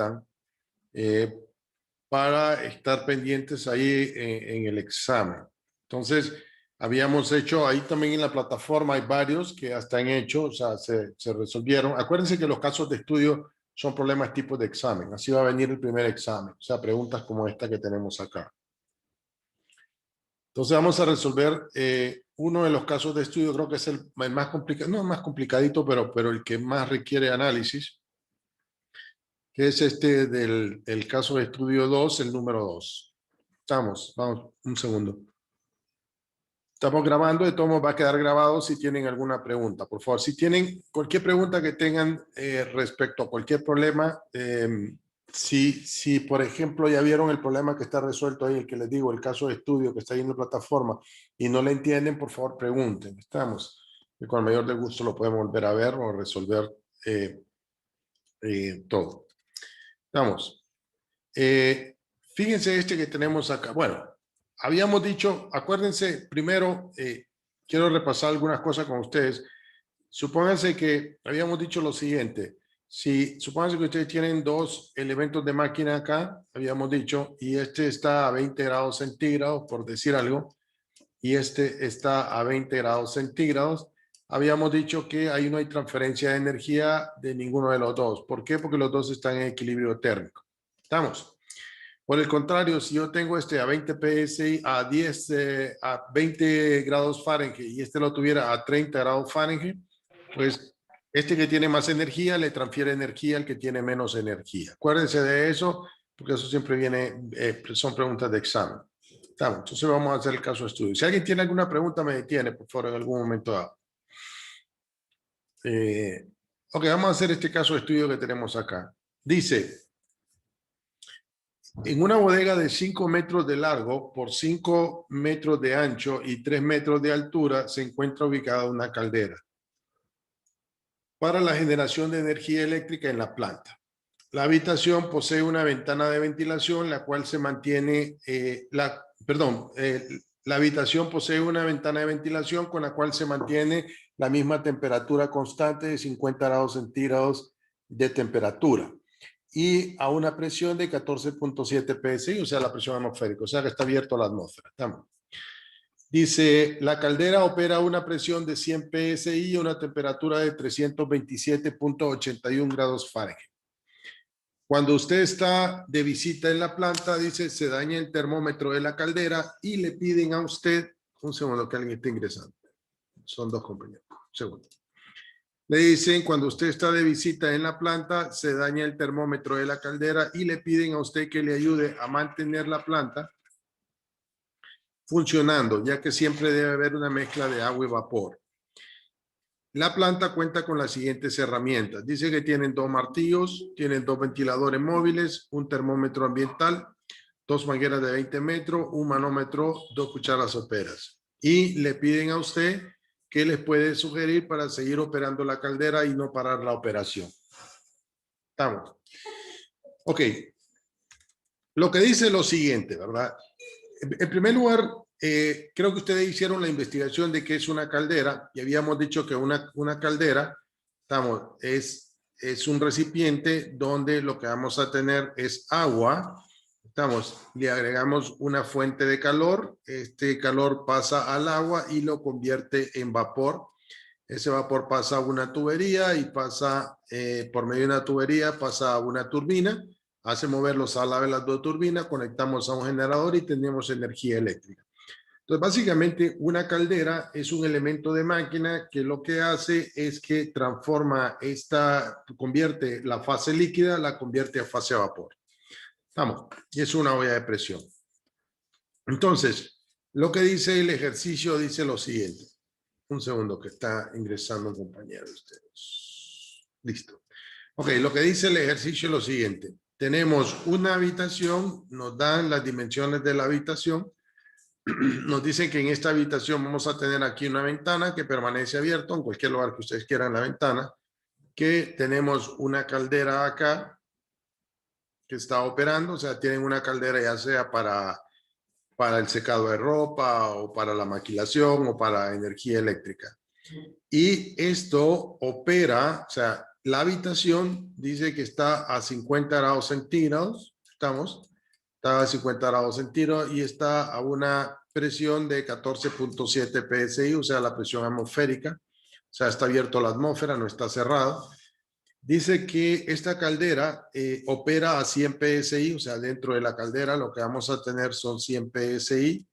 faltan para estar pendientes ahí en el examen. Entonces, habíamos hecho, ahí también en la plataforma hay varios que ya están hechos, o sea, se resolvieron. Acuérdense que los casos de estudio son problemas tipo de examen. Así va a venir el primer examen. O sea, preguntas como esta que tenemos acá. Entonces vamos a resolver uno de los casos de estudio, creo que es el más complicado, no el más complicadito, pero el que más requiere análisis, que es este del caso de estudio 2, el número 2. Vamos, un segundo. Estamos grabando, de todo modo va a quedar grabado si tienen alguna pregunta. Por favor, si tienen cualquier pregunta que tengan respecto a cualquier problema, si por ejemplo ya vieron el problema que está resuelto ahí, el que les digo, el caso de estudio que está ahí en la plataforma y no le entienden, por favor pregunten. Estamos, y con el mayor de gusto lo podemos volver a ver o resolver todo. Vamos. Fíjense este que tenemos acá. Bueno, habíamos dicho, acuérdense, primero quiero repasar algunas cosas con ustedes. Supónganse que habíamos dicho lo siguiente. Supónganse que ustedes tienen dos elementos de máquina acá, habíamos dicho, y este está a 20 grados centígrados, por decir algo, y este está a 20 grados centígrados. Habíamos dicho que ahí no hay transferencia de energía de ninguno de los dos. ¿Por qué? Porque los dos están en equilibrio térmico. ¿Estamos? Por el contrario, si yo tengo este a 20 psi, a 20 grados Fahrenheit y este lo tuviera a 30 grados Fahrenheit, pues este que tiene más energía le transfiere energía al que tiene menos energía. Acuérdense de eso, porque eso siempre viene, son preguntas de examen. Entonces vamos a hacer el caso de estudio. Si alguien tiene alguna pregunta, me detiene, por favor, en algún momento dado. Ok, vamos a hacer este caso de estudio que tenemos acá. Dice, en una bodega de 5 metros de largo por 5 metros de ancho y 3 metros de altura se encuentra ubicada una caldera para la generación de energía eléctrica en la planta. La habitación posee una ventana de ventilación, la cual se mantiene, la habitación posee una ventana de ventilación con la cual se mantiene la misma temperatura constante de 50 grados centígrados de temperatura y a una presión de 14.7 psi, o sea, la presión atmosférica, o sea que está abierto a la atmósfera. Estamos. Dice, la caldera opera a una presión de 100 psi y a una temperatura de 327.81 grados Fahrenheit. Cuando usted está de visita en la planta, dice, se daña el termómetro de la caldera y le piden a usted, un segundo que alguien esté ingresando. Son dos compañeros. Un segundo. Le dicen, cuando usted está de visita en la planta, se daña el termómetro de la caldera y le piden a usted que le ayude a mantener la planta funcionando, ya que siempre debe haber una mezcla de agua y vapor. La planta cuenta con las siguientes herramientas. Dice que tienen 2 martillos, tienen 2 ventiladores móviles, un termómetro ambiental, 2 mangueras de 20 metros, un manómetro, 2 cucharas soperas. Y le piden a usted qué les puede sugerir para seguir operando la caldera y no parar la operación. Estamos. Ok. Lo que dice es lo siguiente, ¿verdad? En primer lugar, creo que ustedes hicieron la investigación de qué es una caldera y habíamos dicho que una caldera es un recipiente donde lo que vamos a tener es agua. Le agregamos una fuente de calor, este calor pasa al agua y lo convierte en vapor. Ese vapor pasa a una tubería y pasa por medio de una tubería, pasa a una turbina. Hace mover los alaves de las 2 turbinas, conectamos a un generador y tenemos energía eléctrica. Entonces, básicamente, una caldera es un elemento de máquina que lo que hace es que transforma convierte la fase líquida, la convierte a fase vapor. Vamos, y es una olla de presión. Entonces, lo que dice el ejercicio dice lo siguiente. Un segundo que está ingresando un compañero de ustedes. Listo. Ok, lo que dice el ejercicio es lo siguiente. Tenemos una habitación, nos dan las dimensiones de la habitación, nos dicen que en esta habitación vamos a tener aquí una ventana que permanece abierta en cualquier lugar que ustedes quieran la ventana, que tenemos una caldera acá que está operando, o sea, tienen una caldera ya sea para el secado de ropa o para la maquilación o para energía eléctrica. Y esto opera, o sea, la habitación dice que está a 50 grados centígrados. Está a 50 grados centígrados y está a una presión de 14.7 psi, o sea, la presión atmosférica. O sea, está abierto la atmósfera, no está cerrado. Dice que esta caldera opera a 100 psi, o sea, dentro de la caldera lo que vamos a tener son 100 psi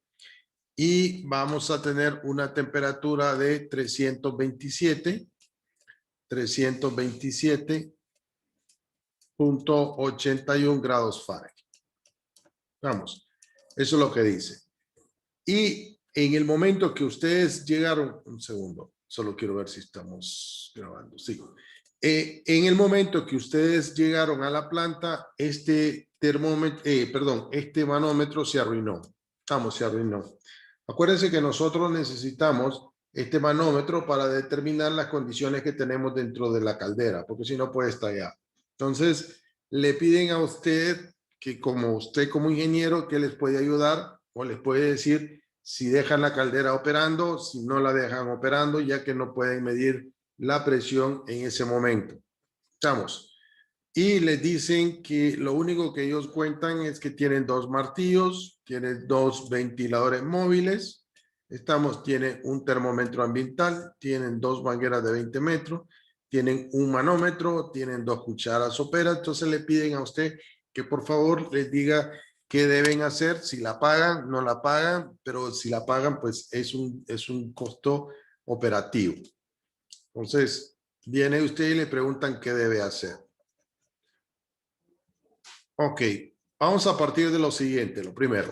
y vamos a tener una temperatura de 327.81 grados Fahrenheit. Vamos, eso es lo que dice. Y en el momento que ustedes llegaron, un segundo, solo quiero ver si estamos grabando, sí. En el momento que ustedes llegaron a la planta, este manómetro se arruinó. Se arruinó. Acuérdense que nosotros necesitamos este manómetro para determinar las condiciones que tenemos dentro de la caldera, porque si no puede estallar. Entonces, le piden a usted que como ingeniero, que les puede ayudar o les puede decir si dejan la caldera operando, si no la dejan operando, ya que no pueden medir la presión en ese momento. Y les dicen que lo único que ellos cuentan es que tienen 2 martillos, tienen 2 ventiladores móviles, tienen un termómetro ambiental, tienen 2 mangueras de 20 metros, tienen un manómetro, tienen 2 cucharas soperas. Entonces le piden a usted que por favor les diga qué deben hacer, si la pagan, no la pagan, pero si la pagan, pues es un costo operativo. Entonces, viene usted y le preguntan qué debe hacer. Ok, vamos a partir de lo siguiente, lo primero.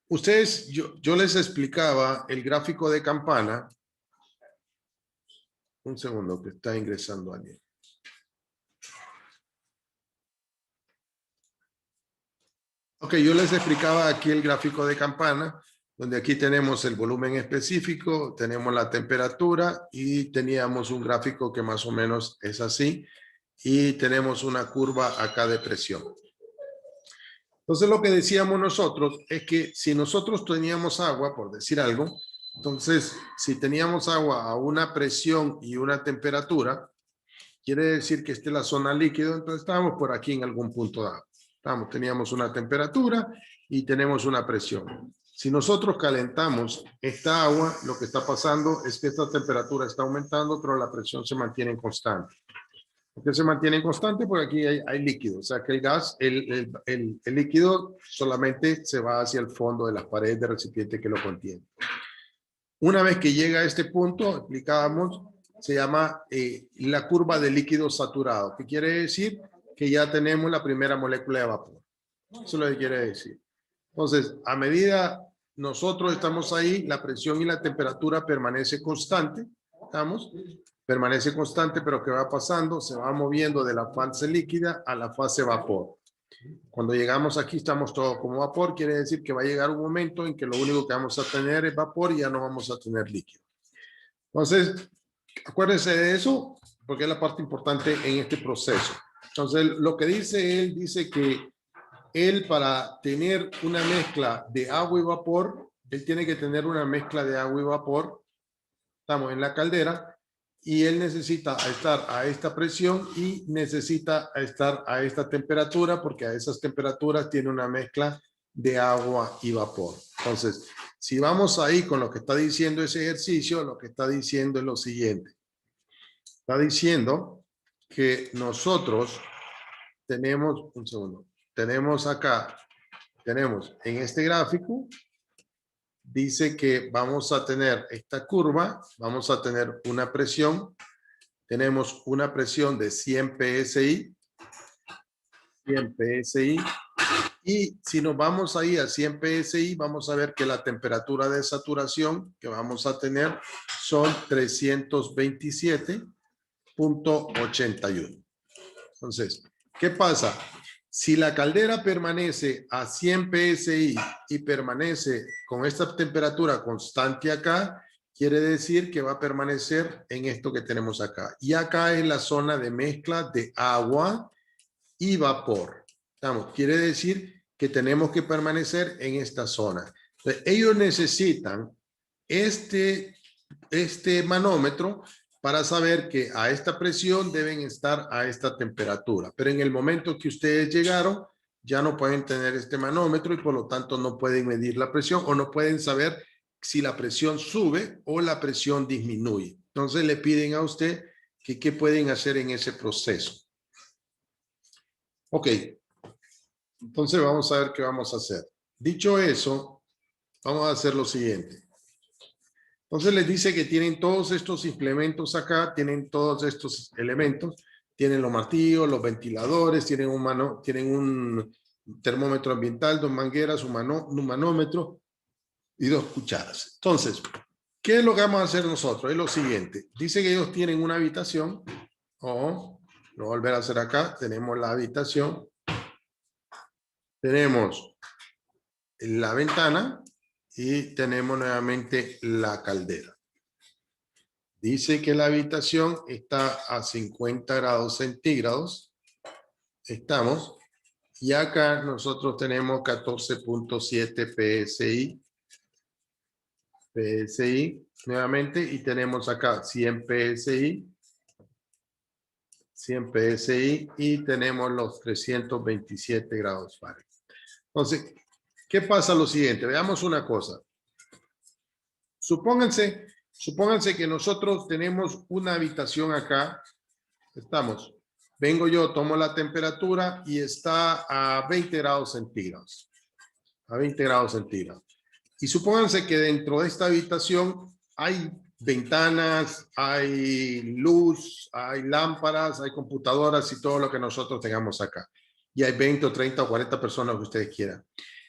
Ustedes, yo les explicaba el gráfico de campana. Un segundo, que está ingresando alguien. Ok, yo les explicaba aquí el gráfico de campana, donde aquí tenemos el volumen específico, tenemos la temperatura y teníamos un gráfico que más o menos es así y tenemos una curva acá de presión. Entonces lo que decíamos nosotros es que si nosotros teníamos agua, por decir algo, entonces si teníamos agua a una presión y una temperatura, quiere decir que esta es la zona líquida, entonces estábamos por aquí en algún punto dado. Teníamos una temperatura y tenemos una presión. Si nosotros calentamos esta agua, lo que está pasando es que esta temperatura está aumentando, pero la presión se mantiene constante. ¿Por qué se mantiene constante? Porque aquí hay líquido, o sea que el gas, el líquido solamente se va hacia el fondo de las paredes del recipiente que lo contiene. Una vez que llega a este punto, explicábamos, se llama la curva de líquido saturado, que quiere decir que ya tenemos la primera molécula de vapor. Eso es lo que quiere decir. Entonces, a medida nosotros estamos ahí, la presión y la temperatura permanece constante, permanece constante, pero ¿qué va pasando? Se va moviendo de la fase líquida a la fase vapor. Cuando llegamos aquí estamos todos como vapor, quiere decir que va a llegar un momento en que lo único que vamos a tener es vapor y ya no vamos a tener líquido. Entonces, acuérdense de eso, porque es la parte importante en este proceso. Entonces, lo que dice él, dice que él para tener una mezcla de agua y vapor, él tiene que tener una mezcla de agua y vapor, estamos en la caldera, y él necesita estar a esta presión y necesita estar a esta temperatura, porque a esas temperaturas tiene una mezcla de agua y vapor. Entonces, si vamos ahí con lo que está diciendo ese ejercicio, lo que está diciendo es lo siguiente. Está diciendo que nosotros tenemos, un segundo, tenemos acá, tenemos en este gráfico, dice que vamos a tener esta curva, vamos a tener una presión, tenemos una presión de 100 psi, 100 psi, y si nos vamos ahí a 100 psi, vamos a ver que la temperatura de saturación que vamos a tener son 327.81. Entonces, ¿qué pasa? Si la caldera permanece a 100 psi y permanece con esta temperatura constante acá, quiere decir que va a permanecer en esto que tenemos acá. Y acá es la zona de mezcla de agua y vapor. Quiere decir que tenemos que permanecer en esta zona. Entonces, ellos necesitan este manómetro para saber que a esta presión deben estar a esta temperatura. Pero en el momento que ustedes llegaron, ya no pueden tener este manómetro y por lo tanto no pueden medir la presión o no pueden saber si la presión sube o la presión disminuye. Entonces le piden a usted que qué pueden hacer en ese proceso. Ok, entonces vamos a ver qué vamos a hacer. Dicho eso, vamos a hacer lo siguiente. Entonces les dice que tienen todos estos implementos acá, tienen todos estos elementos, tienen los martillos, los ventiladores, tienen un termómetro ambiental, 2 mangueras, un manómetro y 2 cucharas. Entonces, ¿qué es lo que vamos a hacer nosotros? Es lo siguiente. Dice que ellos tienen una habitación. Lo voy a volver a hacer acá. Tenemos la habitación. Tenemos la ventana y tenemos nuevamente la caldera. Dice que la habitación está a 50 grados centígrados. Estamos. Y acá nosotros tenemos 14.7 PSI. PSI nuevamente y tenemos acá 100 PSI. 100 PSI y tenemos los 327 grados Fahrenheit. Entonces, ¿qué pasa? Lo siguiente, veamos una cosa. Supónganse que nosotros tenemos una habitación acá. Vengo yo, tomo la temperatura y está a 20 grados centígrados. A 20 grados centígrados. Y supónganse que dentro de esta habitación hay ventanas, hay luz, hay lámparas, hay computadoras y todo lo que nosotros tengamos acá. Y hay 20 o 30 o 40 personas que ustedes quieran.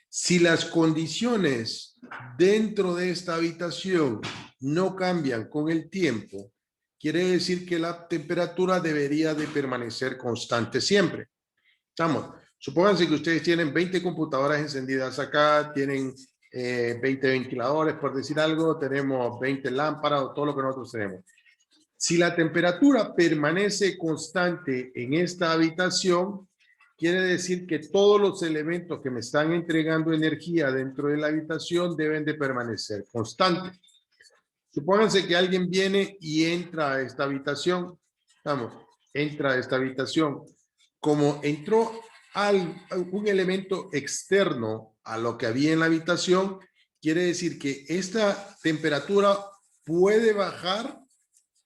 Si las condiciones dentro de esta habitación no cambian con el tiempo, quiere decir que la temperatura debería de permanecer constante siempre. Supónganse que ustedes tienen 20 computadoras encendidas acá, tienen 20 ventiladores, por decir algo, tenemos 20 lámparas o todo lo que nosotros tenemos. Si la temperatura permanece constante en esta habitación, quiere decir que todos los elementos que me están entregando energía dentro de la habitación deben de permanecer constantes. Supónganse que alguien viene y entra a esta habitación. Entra a esta habitación. Como entró un elemento externo a lo que había en la habitación, quiere decir que esta temperatura puede bajar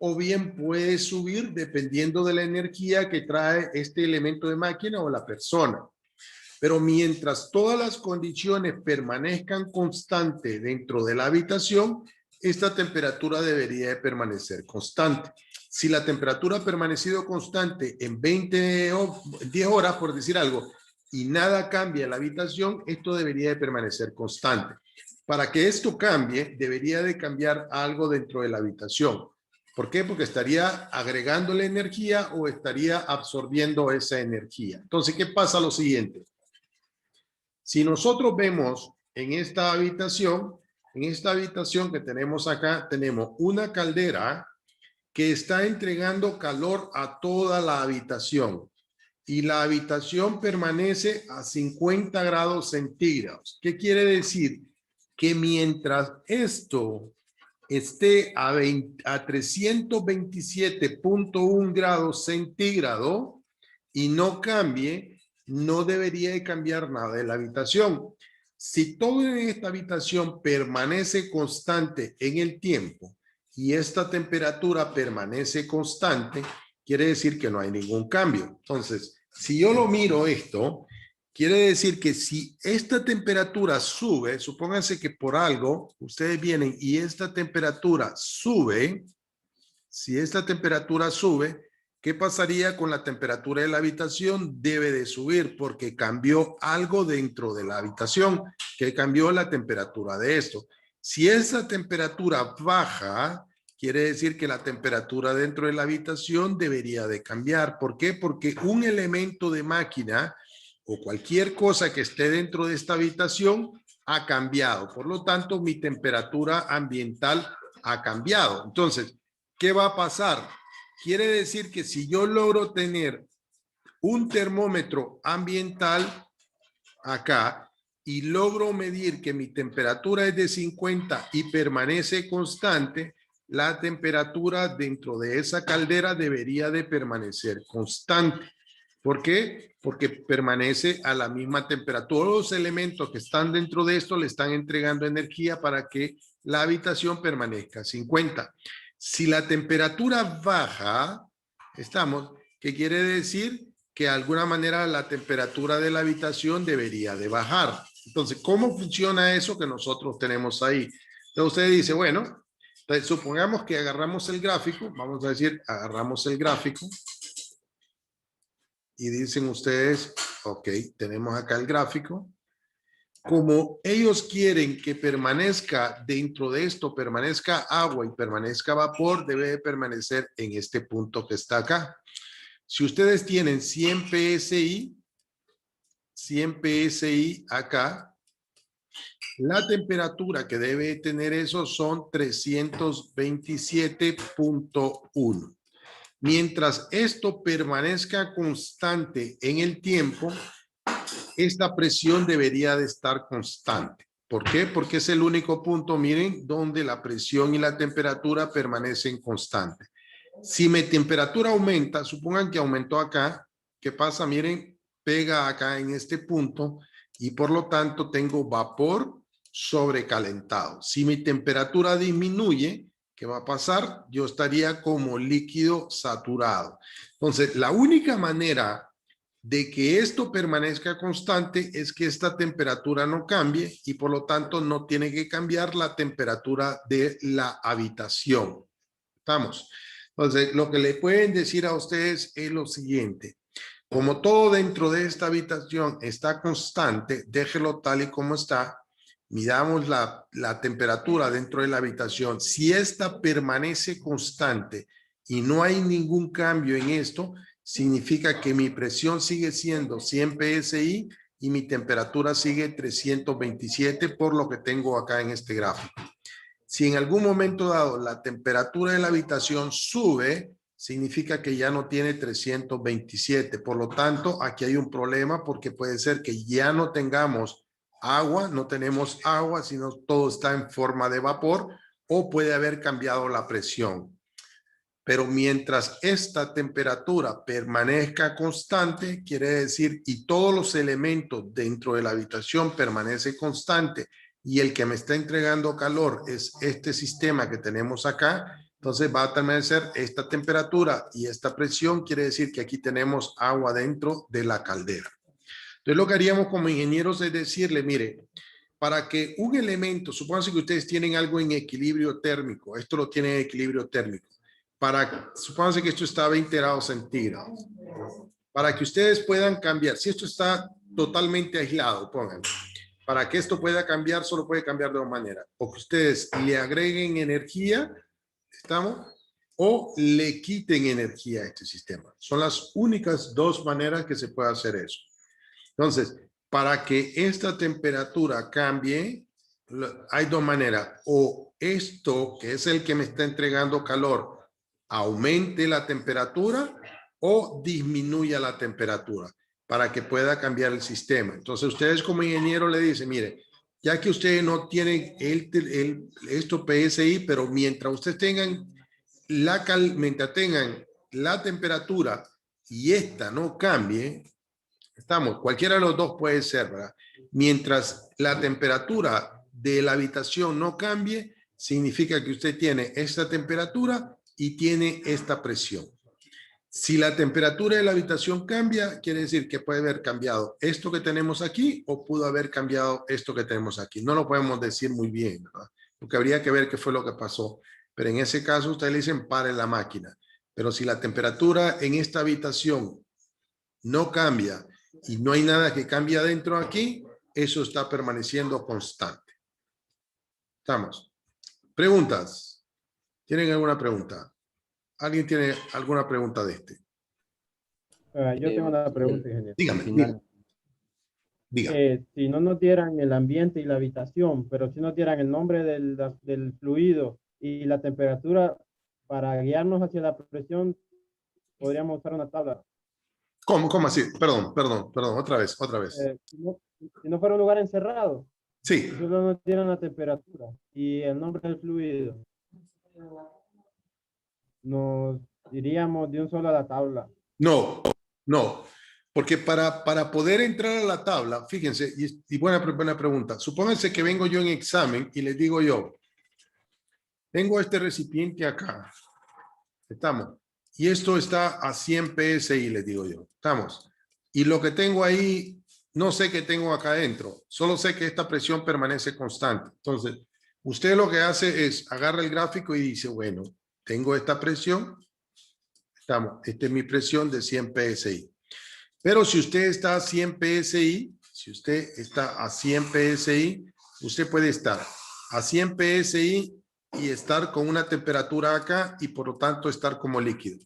o bien puede subir dependiendo de la energía que trae este elemento de máquina o la persona. Pero mientras todas las condiciones permanezcan constantes dentro de la habitación, esta temperatura debería de permanecer constante. Si la temperatura ha permanecido constante en 10 horas, por decir algo, y nada cambia en la habitación, esto debería de permanecer constante. Para que esto cambie, debería de cambiar algo dentro de la habitación. ¿Por qué? Porque estaría agregándole energía o estaría absorbiendo esa energía. Entonces, ¿qué pasa? Lo siguiente. Si nosotros vemos en esta habitación que tenemos acá, tenemos una caldera que está entregando calor a toda la habitación y la habitación permanece a 50 grados centígrados. ¿Qué quiere decir? Que mientras esto esté a 327.1 grados centígrados y no cambie, no debería de cambiar nada de la habitación. Si todo en esta habitación permanece constante en el tiempo y esta temperatura permanece constante, quiere decir que no hay ningún cambio. Entonces, si yo lo miro esto, quiere decir que si esta temperatura sube, supónganse que por algo ustedes vienen y esta temperatura sube, si esta temperatura sube, ¿qué pasaría con la temperatura de la habitación? Debe de subir porque cambió algo dentro de la habitación, que cambió la temperatura de esto. Si esa temperatura baja, quiere decir que la temperatura dentro de la habitación debería de cambiar. ¿Por qué? Porque un elemento de máquina o cualquier cosa que esté dentro de esta habitación ha cambiado. Por lo tanto, mi temperatura ambiental ha cambiado. Entonces, ¿qué va a pasar? Quiere decir que si yo logro tener un termómetro ambiental acá y logro medir que mi temperatura es de 50 y permanece constante, la temperatura dentro de esa caldera debería de permanecer constante. ¿Por qué? Porque permanece a la misma temperatura. Todos los elementos que están dentro de esto le están entregando energía para que la habitación permanezca a 50. Si la temperatura baja, ¿qué quiere decir? Que de alguna manera la temperatura de la habitación debería de bajar. Entonces, ¿cómo funciona eso que nosotros tenemos ahí? Entonces usted dice, bueno, entonces supongamos que agarramos el gráfico, vamos a decir, agarramos el gráfico y dicen ustedes, ok, tenemos acá el gráfico. Como ellos quieren que permanezca dentro de esto, permanezca agua y permanezca vapor, debe de permanecer en este punto que está acá. Si ustedes tienen 100 PSI acá, la temperatura que debe tener eso son 327.1. Mientras esto permanezca constante en el tiempo, esta presión debería de estar constante. ¿Por qué? Porque es el único punto, miren, donde la presión y la temperatura permanecen constantes. Si mi temperatura aumenta, supongan que aumentó acá, ¿qué pasa? Miren, pega acá en este punto y por lo tanto tengo vapor sobrecalentado. Si mi temperatura disminuye, ¿qué va a pasar? Yo estaría como líquido saturado. Entonces, la única manera de que esto permanezca constante es que esta temperatura no cambie y por lo tanto no tiene que cambiar la temperatura de la habitación. ¿Estamos? Entonces, lo que le pueden decir a ustedes es lo siguiente. Como todo dentro de esta habitación está constante, déjelo tal y como está. Midamos la temperatura dentro de la habitación. Si esta permanece constante y no hay ningún cambio en esto, significa que mi presión sigue siendo 100 PSI y mi temperatura sigue 327 por lo que tengo acá en este gráfico. Si en algún momento dado la temperatura de la habitación sube, significa que ya no tiene 327. Por lo tanto, aquí hay un problema porque puede ser que ya no tengamos agua, no tenemos agua, sino todo está en forma de vapor o puede haber cambiado la presión. Pero mientras esta temperatura permanezca constante, quiere decir, y todos los elementos dentro de la habitación permanece constante, y el que me está entregando calor es este sistema que tenemos acá, entonces va a permanecer esta temperatura y esta presión, quiere decir que aquí tenemos agua dentro de la caldera. Entonces lo que haríamos como ingenieros es decirle, mire, para que un elemento, supónganse que ustedes tienen algo en equilibrio térmico, esto lo tiene en equilibrio térmico, supónganse que esto está a 20 grados centígrados, para que ustedes puedan cambiar, si esto está totalmente aislado, pongan, para que esto pueda cambiar, solo puede cambiar de dos maneras, o que ustedes le agreguen energía, ¿estamos? O le quiten energía a este sistema. Son las únicas dos maneras que se puede hacer eso. Entonces, para que esta temperatura cambie, hay dos maneras. O esto, que es el que me está entregando calor, aumente la temperatura o disminuya la temperatura para que pueda cambiar el sistema. Entonces, ustedes como ingeniero le dicen, mire, ya que ustedes no tienen esto PSI, pero mientras ustedes tengan mientras tengan la temperatura y esta no cambie, cualquiera de los dos puede ser, ¿verdad? Mientras la temperatura de la habitación no cambie, significa que usted tiene esta temperatura y tiene esta presión. Si la temperatura de la habitación cambia, quiere decir que puede haber cambiado esto que tenemos aquí o pudo haber cambiado esto que tenemos aquí. No lo podemos decir muy bien, ¿verdad? Porque habría que ver qué fue lo que pasó. Pero en ese caso, ustedes le dicen pare la máquina. Pero si la temperatura en esta habitación no cambia y no hay nada que cambie adentro aquí, eso está permaneciendo constante. ¿Estamos? ¿Preguntas? ¿Tienen alguna pregunta? ¿Alguien tiene alguna pregunta de este? Yo tengo una pregunta, ingeniero. Dígame, diga. Si no nos dieran el ambiente y la habitación, pero si nos dieran el nombre del fluido y la temperatura para guiarnos hacia la presión, podríamos usar una tabla. ¿Cómo así? Perdón, otra vez. Si no fuera un lugar encerrado, Sí. si solo nos dieran la temperatura y el nombre del fluido, nos iríamos de un solo a la tabla. No, no. Porque para poder entrar a la tabla, fíjense, y buena pregunta. Supónganse que vengo yo en examen y les digo yo, tengo este recipiente acá. Estamos. Y esto está a 100 PSI, les digo yo. Estamos. Y lo que tengo ahí, no sé qué tengo acá adentro. Solo sé que esta presión permanece constante. Entonces, usted lo que hace es agarra el gráfico y dice, bueno, tengo esta presión. Estamos. Esta es mi presión de 100 PSI. Pero si usted está a 100 PSI, si usted está a 100 PSI, usted puede estar a 100 PSI y estar con una temperatura acá y por lo tanto estar como líquido.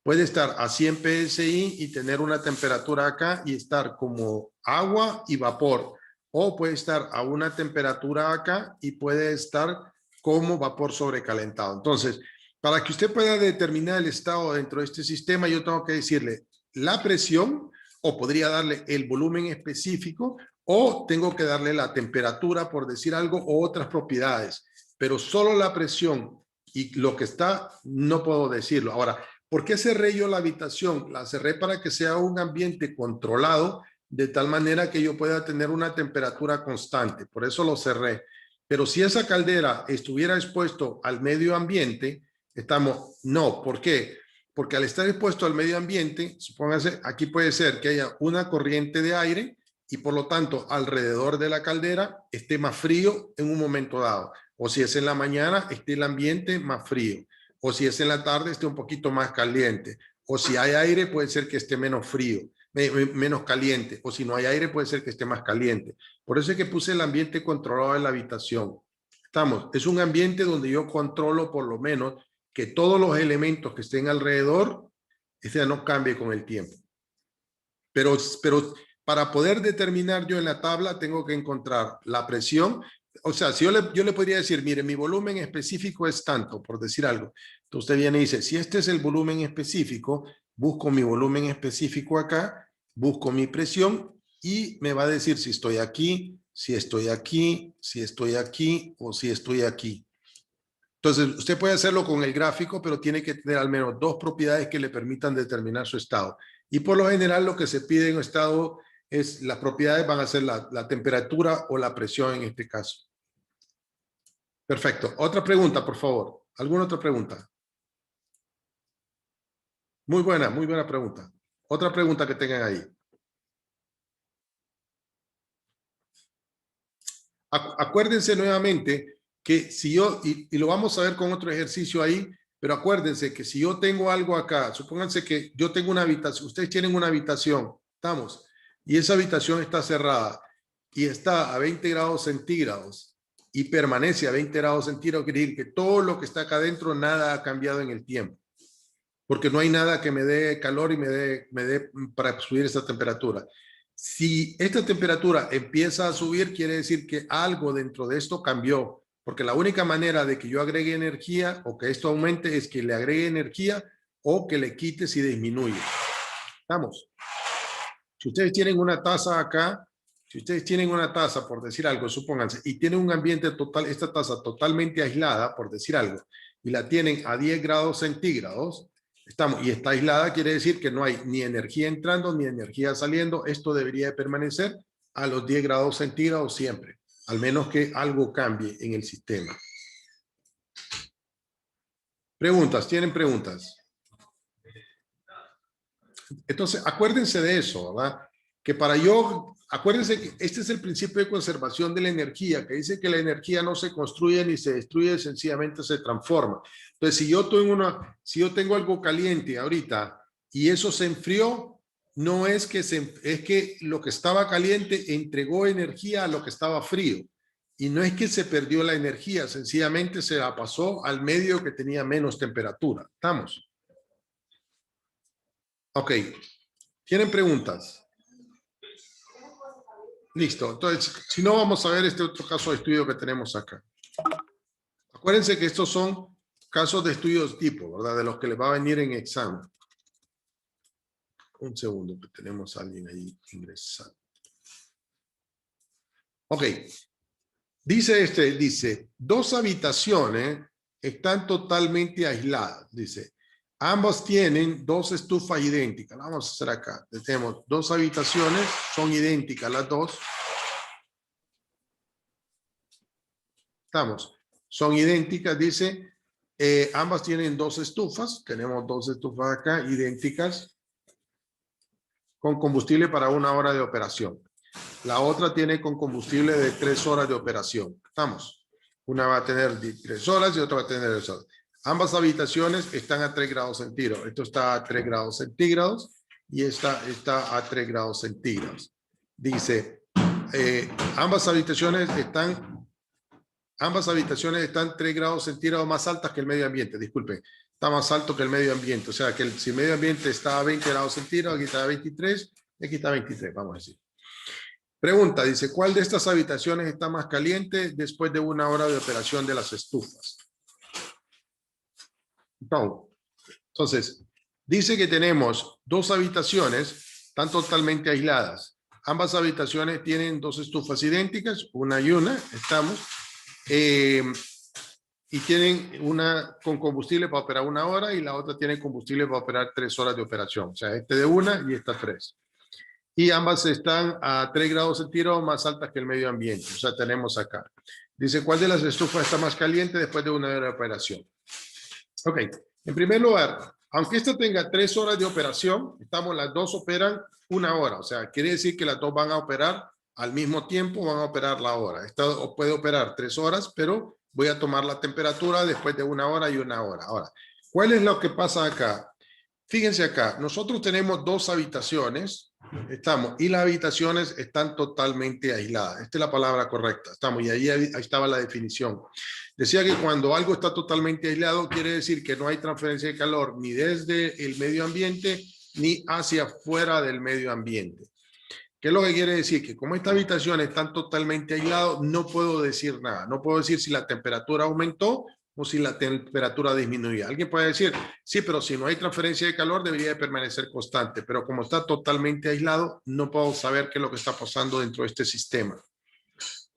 Puede estar a 100 PSI y tener una temperatura acá y estar como agua y vapor. O puede estar a una temperatura acá y puede estar como vapor sobrecalentado. Entonces, para que usted pueda determinar el estado dentro de este sistema, yo tengo que decirle la presión, o podría darle el volumen específico, o tengo que darle la temperatura, por decir algo, o otras propiedades. Pero solo la presión y lo que está, no puedo decirlo. Ahora, ¿por qué cerré yo la habitación? La cerré para que sea un ambiente controlado, de tal manera que yo pueda tener una temperatura constante. Por eso lo cerré. Pero si esa caldera estuviera expuesto al medio ambiente, no. ¿Por qué? Porque al estar expuesto al medio ambiente, supóngase, aquí puede ser que haya una corriente de aire y por lo tanto alrededor de la caldera esté más frío en un momento dado. O si es en la mañana, esté el ambiente más frío. O si es en la tarde, esté un poquito más caliente. O si hay aire, puede ser que esté menos frío, menos caliente. O si no hay aire, puede ser que esté más caliente. Por eso es que puse el ambiente controlado en la habitación. Es un ambiente donde yo controlo por lo menos que todos los elementos que estén alrededor no cambie con el tiempo. Pero para poder determinar yo en la tabla tengo que encontrar la presión. O sea, si yo le podría decir, mire, mi volumen específico es tanto, por decir algo. Entonces usted viene y dice, si este es el volumen específico, busco mi volumen específico acá, busco mi presión y me va a decir si estoy aquí, si estoy aquí, si estoy aquí o si estoy aquí. Entonces, usted puede hacerlo con el gráfico, pero tiene que tener al menos dos propiedades que le permitan determinar su estado. Y por lo general lo que se pide en un estado es, las propiedades van a ser la temperatura o la presión en este caso. Perfecto. Otra pregunta, por favor. ¿Alguna otra pregunta? Muy buena pregunta. Otra pregunta que tengan ahí. Acuérdense nuevamente que si yo, y lo vamos a ver con otro ejercicio ahí, pero acuérdense que si yo tengo algo acá, supónganse que yo tengo una habitación, ustedes tienen una habitación, estamos, y esa habitación está cerrada y está a 20 grados centígrados y permanece a 20 grados centígrados, quiere decir que todo lo que está acá adentro, nada ha cambiado en el tiempo, porque no hay nada que me dé calor y me dé para subir esa temperatura. Si esta temperatura empieza a subir, quiere decir que algo dentro de esto cambió, porque la única manera de que yo agregue energía o que esto aumente es que le agregue energía o que le quite si disminuye. ¿Estamos? Si ustedes tienen una taza acá, si ustedes tienen una taza, por decir algo, supónganse, y tienen un ambiente total, esta taza totalmente aislada, por decir algo, y la tienen a 10 grados centígrados, y está aislada, quiere decir que no hay ni energía entrando ni energía saliendo. Esto debería de permanecer a los 10 grados centígrados siempre, al menos que algo cambie en el sistema. Preguntas, ¿tienen preguntas? Entonces, acuérdense de eso, ¿verdad? Que acuérdense que este es el principio de conservación de la energía, que dice que la energía no se construye ni se destruye, sencillamente se transforma. Entonces, si yo tengo algo caliente ahorita y eso se enfrió, no es que es que lo que estaba caliente entregó energía a lo que estaba frío. Y no es que se perdió la energía, sencillamente se la pasó al medio que tenía menos temperatura. ¿Estamos? Ok. ¿Tienen preguntas? Listo. Entonces, si no, vamos a ver este otro caso de estudio que tenemos acá. Acuérdense que estos son casos de estudios tipo, ¿verdad? De los que les va a venir en examen. Un segundo, que tenemos a alguien ahí ingresando. Ok. Dice, dos habitaciones están totalmente aisladas. Dice, Ambos tienen dos estufas idénticas. Vamos a hacer acá. Tenemos dos habitaciones, son idénticas las dos. Estamos. Son idénticas, dice. Ambas tienen dos estufas. Tenemos dos estufas acá, idénticas, con combustible para 1 hora de operación. La otra tiene con combustible de 3 horas de operación. Estamos. Una va a tener 3 horas y otra va a tener 3 horas. Ambas habitaciones están a 3 grados centígrados. Esto está a 3 grados centígrados y esta está a 3 grados centígrados. Dice, ambas habitaciones están 3 grados centígrados más altas que el medio ambiente. Disculpen, está más alto que el medio ambiente. O sea, que si el medio ambiente está a 20 grados centígrados, aquí está a 23, aquí está a 23, vamos a decir. Pregunta, dice, ¿cuál de estas habitaciones está más caliente después de 1 hora de operación de las estufas? Entonces, dice que tenemos dos habitaciones, están totalmente aisladas. Ambas habitaciones tienen dos estufas idénticas, una y una, estamos. Y tienen una con combustible para operar 1 hora y la otra tiene combustible para operar 3 horas de operación. O sea, este de 1 y esta 3. Y ambas están a 3 grados centígrados más altas que el medio ambiente. O sea, tenemos acá. Dice, ¿cuál de las estufas está más caliente después de 1 hora de operación? Ok, en primer lugar, aunque esta tenga 3 horas de operación, las dos operan 1 hora. O sea, quiere decir que las dos van a operar al mismo tiempo, van a operar la hora. Esta puede operar 3 horas, pero voy a tomar la temperatura después de 1 hora y 1 hora. Ahora, ¿cuál es lo que pasa acá? Fíjense acá, nosotros tenemos dos habitaciones, y las habitaciones están totalmente aisladas. Esta es la palabra correcta, y ahí estaba la definición. Decía que cuando algo está totalmente aislado, quiere decir que no hay transferencia de calor ni desde el medio ambiente, ni hacia afuera del medio ambiente. ¿Qué es lo que quiere decir? Que como estas habitaciones están totalmente aisladas, no puedo decir nada. No puedo decir si la temperatura aumentó o si la temperatura disminuye. Alguien puede decir, sí, pero si no hay transferencia de calor debería de permanecer constante, pero como está totalmente aislado, no puedo saber qué es lo que está pasando dentro de este sistema.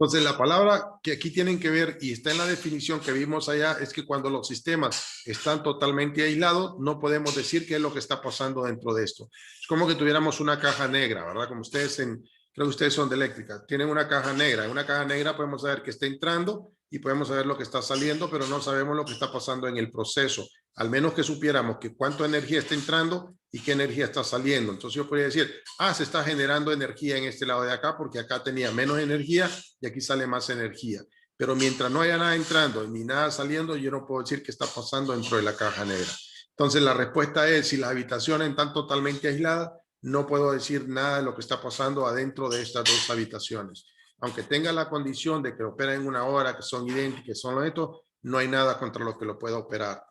Entonces, la palabra que aquí tienen que ver y está en la definición que vimos allá es que cuando los sistemas están totalmente aislados, no podemos decir qué es lo que está pasando dentro de esto. Es como que tuviéramos una caja negra, ¿verdad? Como ustedes, creo que ustedes son de eléctrica, tienen una caja negra. En una caja negra podemos saber qué está entrando y podemos saber lo que está saliendo, pero no sabemos lo que está pasando en el proceso. Al menos que supiéramos que cuánta energía está entrando y qué energía está saliendo. Entonces yo podría decir, se está generando energía en este lado de acá porque acá tenía menos energía y aquí sale más energía. Pero mientras no haya nada entrando ni nada saliendo, yo no puedo decir qué está pasando dentro de la caja negra. Entonces la respuesta es, si las habitaciones están totalmente aisladas, no puedo decir nada de lo que está pasando adentro de estas dos habitaciones. Aunque tenga la condición de que operen 1 hora, que son idénticas, que son estos, no hay nada contra lo que lo pueda operar.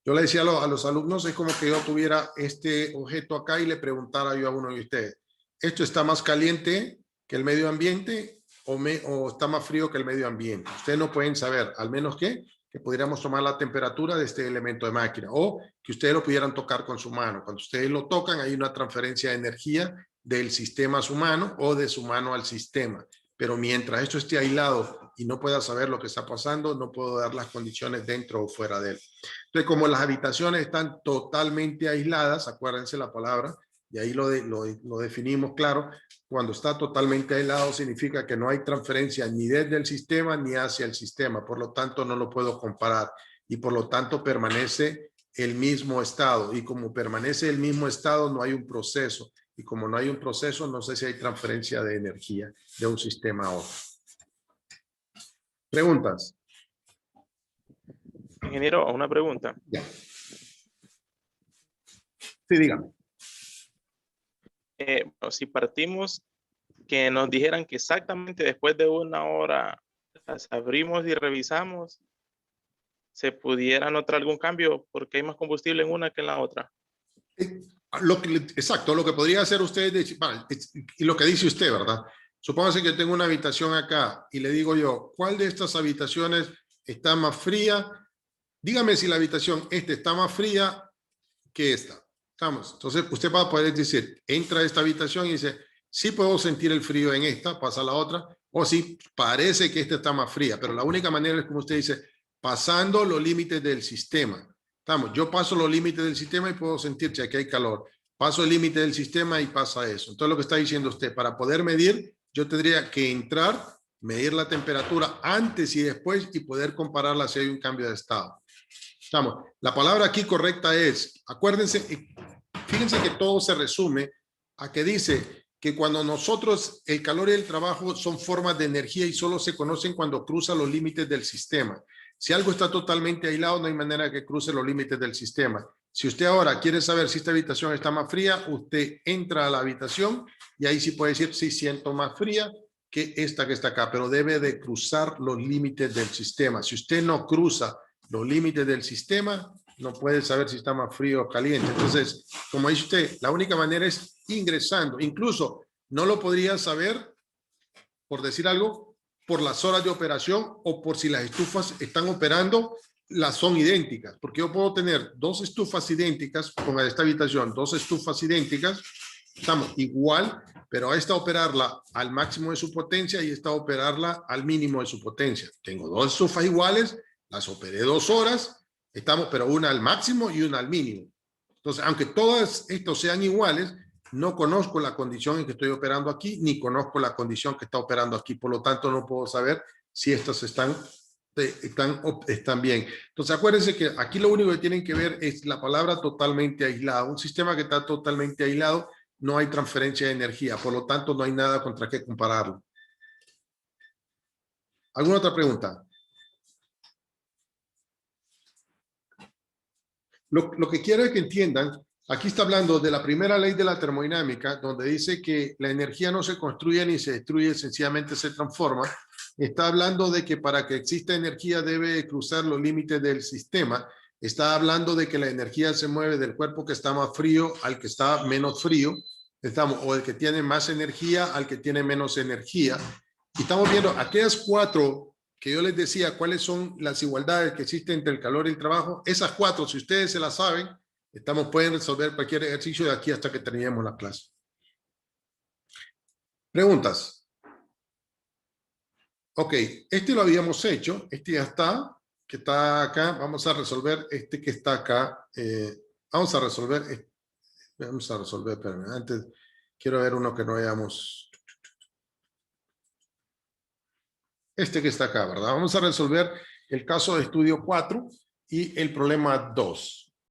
Yo le decía a los alumnos, es como que yo tuviera este objeto acá y le preguntara yo a uno de ustedes, ¿esto está más caliente que el medio ambiente o está más frío que el medio ambiente? Ustedes no pueden saber, al menos que pudiéramos tomar la temperatura de este elemento de máquina o que ustedes lo pudieran tocar con su mano. Cuando ustedes lo tocan, hay una transferencia de energía del sistema a su mano o de su mano al sistema. Pero mientras esto esté aislado y no pueda saber lo que está pasando, no puedo dar las condiciones dentro o fuera de él. Entonces, como las habitaciones están totalmente aisladas, acuérdense la palabra, y ahí lo definimos claro, cuando está totalmente aislado significa que no hay transferencia ni desde el sistema ni hacia el sistema, por lo tanto no lo puedo comparar y por lo tanto permanece el mismo estado, y como permanece el mismo estado no hay un proceso, y como no hay un proceso no sé si hay transferencia de energía de un sistema a otro. ¿Preguntas? Ingeniero, una pregunta. Ya. Sí, dígame. Si partimos que nos dijeran que exactamente después de 1 hora las abrimos y revisamos, ¿se pudiera notar algún cambio porque hay más combustible en una que en la otra? Exacto, lo que podría hacer usted, y lo que dice usted, ¿verdad? Supóngase que tengo una habitación acá y le digo yo, ¿cuál de estas habitaciones está más fría? Dígame si la habitación está más fría que esta. Estamos. Entonces usted va a poder decir, entra a esta habitación y dice, sí puedo sentir el frío en esta, pasa a la otra, o sí, parece que esta está más fría, pero la única manera es como usted dice, pasando los límites del sistema. Estamos, yo paso los límites del sistema y puedo sentir que aquí hay calor. Paso el límite del sistema y pasa eso. Entonces lo que está diciendo usted, para poder medir, yo tendría que entrar, medir la temperatura antes y después y poder compararla si hay un cambio de estado. Estamos. La palabra aquí correcta es, acuérdense, fíjense que todo se resume a que dice que cuando nosotros, el calor y el trabajo son formas de energía y solo se conocen cuando cruzan los límites del sistema. Si algo está totalmente aislado, no hay manera que cruce los límites del sistema. Si usted ahora quiere saber si esta habitación está más fría, usted entra a la habitación y ahí sí puede decir, sí, siento más fría que esta que está acá, pero debe de cruzar los límites del sistema. Si usted no cruza los límites del sistema, no puede saber si está más frío o caliente. Entonces, como dice usted, la única manera es ingresando. Incluso no lo podría saber, por decir algo, por las horas de operación o por si las estufas están operando, las son idénticas. Porque yo puedo tener dos estufas idénticas, con esta habitación, dos estufas idénticas, estamos igual, pero a esta operarla al máximo de su potencia y esta operarla al mínimo de su potencia. Tengo dos estufas iguales, las operé 2 horas, estamos, pero una al máximo y una al mínimo. Entonces, aunque todas estos sean iguales, no conozco la condición en que estoy operando aquí, ni conozco la condición que está operando aquí. Por lo tanto, no puedo saber si estas están bien. Entonces, acuérdense que aquí lo único que tienen que ver es la palabra totalmente aislado. Un sistema que está totalmente aislado, no hay transferencia de energía. Por lo tanto, no hay nada contra qué compararlo. ¿Alguna otra pregunta? Lo que quiero es que entiendan, aquí está hablando de la primera ley de la termodinámica, donde dice que la energía no se construye ni se destruye, sencillamente se transforma. Está hablando de que para que exista energía debe cruzar los límites del sistema. Está hablando de que la energía se mueve del cuerpo que está más frío al que está menos frío. O el que tiene más energía al que tiene menos energía. Y estamos viendo aquellas 4 que yo les decía cuáles son las igualdades que existen entre el calor y el trabajo. Esas 4, si ustedes se las saben, pueden resolver cualquier ejercicio de aquí hasta que terminemos la clase. ¿Preguntas? Ok, este lo habíamos hecho, este ya está, que está acá. Vamos a resolver este que está acá. Vamos a resolver, espérame, antes quiero ver uno que no hayamos. Este que está acá, ¿verdad? Vamos a resolver el caso de estudio 4 y el problema 2.